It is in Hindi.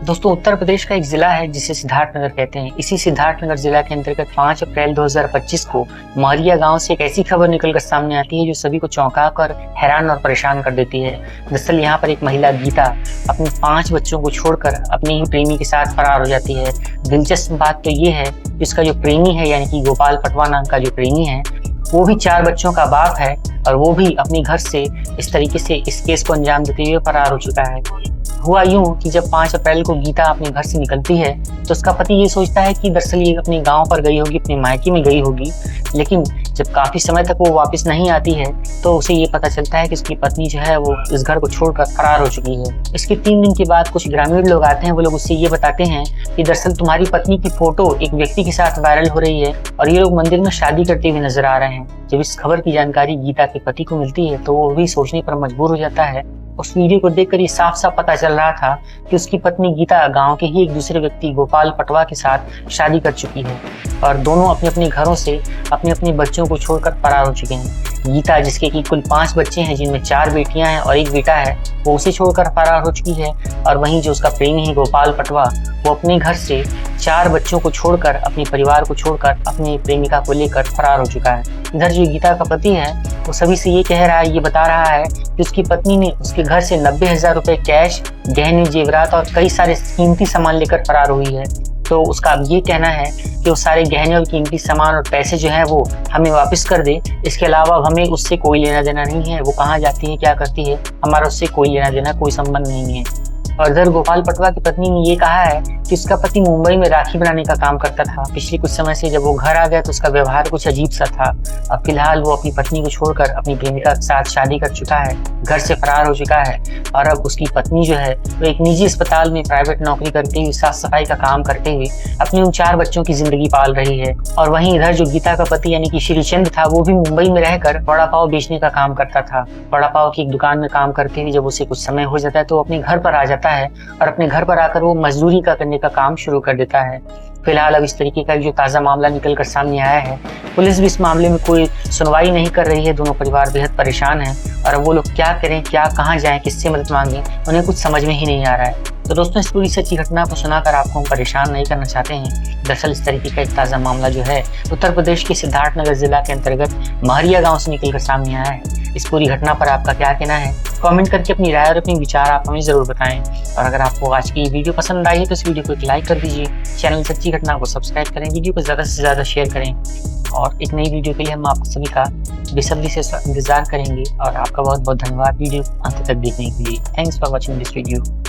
दोस्तों, उत्तर प्रदेश का एक जिला है जिसे सिद्धार्थनगर कहते हैं। इसी सिद्धार्थनगर जिला के अंतर्गत 5 अप्रैल 2025 को महरिया गांव से एक ऐसी खबर निकलकर सामने आती है जो सभी को चौंका कर हैरान और परेशान कर देती है। दरअसल यहाँ पर एक महिला गीता अपने 5 बच्चों को छोड़कर अपने ही प्रेमी के साथ फरार हो जाती है। दिलचस्प बात तो ये है कि उसका जो प्रेमी है यानी कि गोपाल पटवा नाम का जो प्रेमी है वो भी 4 बच्चों का बाप है और वो भी अपने घर से इस तरीके से इस केस को अंजाम देते हुए फरार हो चुका है। हुआ यूं कि जब 5 अप्रैल को गीता अपने घर से निकलती है तो उसका पति ये सोचता है कि दरअसल ये अपने गांव पर गई होगी, अपने मायके में गई होगी। लेकिन जब काफी समय तक वो वापस नहीं आती है तो उसे ये पता चलता है कि उसकी पत्नी जो है वो इस घर को छोड़कर फरार हो चुकी है। इसके 3 दिन के बाद कुछ ग्रामीण लोग आते हैं। वो लोग उससे ये बताते हैं कि दरअसल तुम्हारी पत्नी की फोटो एक व्यक्ति के साथ वायरल हो रही है और ये लोग मंदिर में शादी करते हुए नजर आ रहे हैं। जब इस खबर की जानकारी गीता के पति को मिलती है तो वो भी सोचने पर मजबूर हो जाता है। उस वीडियो को देखकर ये साफ साफ पता चल रहा था कि उसकी पत्नी गीता गांव के ही एक दूसरे व्यक्ति गोपाल पटवा के साथ शादी कर चुकी है और दोनों अपने अपने घरों से अपने अपने बच्चों को छोड़कर फरार हो चुके हैं। गीता, जिसके कि कुल 5 बच्चे हैं जिनमें 4 बेटियां हैं और 1 बेटा है, वो उसे छोड़कर फरार हो चुकी है। और वहीं जो उसका प्रेमी है गोपाल पटवा, वो अपने घर से 4 बच्चों को छोड़कर, अपने परिवार को छोड़कर अपनी प्रेमिका को लेकर फरार हो चुका है। इधर जो गीता का पति है वो सभी से ये कह रहा है, ये बता रहा है कि उसकी पत्नी ने उसके घर से 90,000 रुपए कैश, गहने, जेवरात और कई सारे कीमती सामान लेकर फरार हुई है। तो उसका अब ये कहना है कि वो सारे गहने और कीमती सामान और पैसे जो है वो हमें वापस कर दे। इसके अलावा हमें उससे कोई लेना देना नहीं है। वो कहाँ जाती है, क्या करती है, हमारा उससे कोई लेना देना, कोई संबंध नहीं है। और इधर गोपाल पटवा की पत्नी ने ये कहा है कि उसका पति मुंबई में राखी बनाने का काम करता था। पिछले कुछ समय से जब वो घर आ गया तो उसका व्यवहार कुछ अजीब सा था। अब फिलहाल वो अपनी पत्नी को छोड़कर अपनी प्रेमिका के साथ शादी कर चुका है, घर से फरार हो चुका है और अब उसकी पत्नी जो है वो एक निजी अस्पताल में प्राइवेट नौकरी करते हुए, साफ सफाई का काम करते हुए अपने उन 4 बच्चों की जिंदगी पाल रही है। और वहीं इधर जो गीता का पति यानी कि श्रीचंद था, वो भी मुंबई में रहकर वड़ा पाव बेचने का काम करता था। वड़ा पाव की एक दुकान में काम करते हुए जब उसे कुछ समय हो जाता है तो अपने घर पर आ जाता है और अपने घर पर आकर वो मजदूरी करने का काम शुरू कर देता है। फिलहाल अब इस तरीके का जो ताज़ा मामला निकलकर सामने आया है, पुलिस भी इस मामले में कोई सुनवाई नहीं कर रही है। दोनों परिवार बेहद परेशान हैं और अब वो लोग क्या करें, क्या कहाँ जाएं, किससे मदद मांगें, उन्हें कुछ समझ में ही नहीं आ रहा है। तो दोस्तों, इस पूरी सच्ची घटना को सुनाकर आपको हम परेशान नहीं करना चाहते हैं। दरअसल इस तरीके का एक ताज़ा मामला जो है उत्तर प्रदेश के सिद्धार्थनगर जिला के अंतर्गत महरिया गाँव से निकलकर सामने आया है। इस पूरी घटना पर आपका क्या कहना है, कमेंट करके अपनी राय और अपने विचार आप हमें जरूर बताएं। और अगर आपको आज की वीडियो पसंद आई है तो इस वीडियो को एक लाइक कर दीजिए, चैनल सच्ची घटना को सब्सक्राइब करें, वीडियो को ज़्यादा से ज़्यादा शेयर करें। और एक नई वीडियो के लिए हम आप सभी का बेसब्री से इंतजार करेंगे और आपका बहुत बहुत धन्यवाद वीडियो अंत तक देखने के लिए। Thanks for watching this video.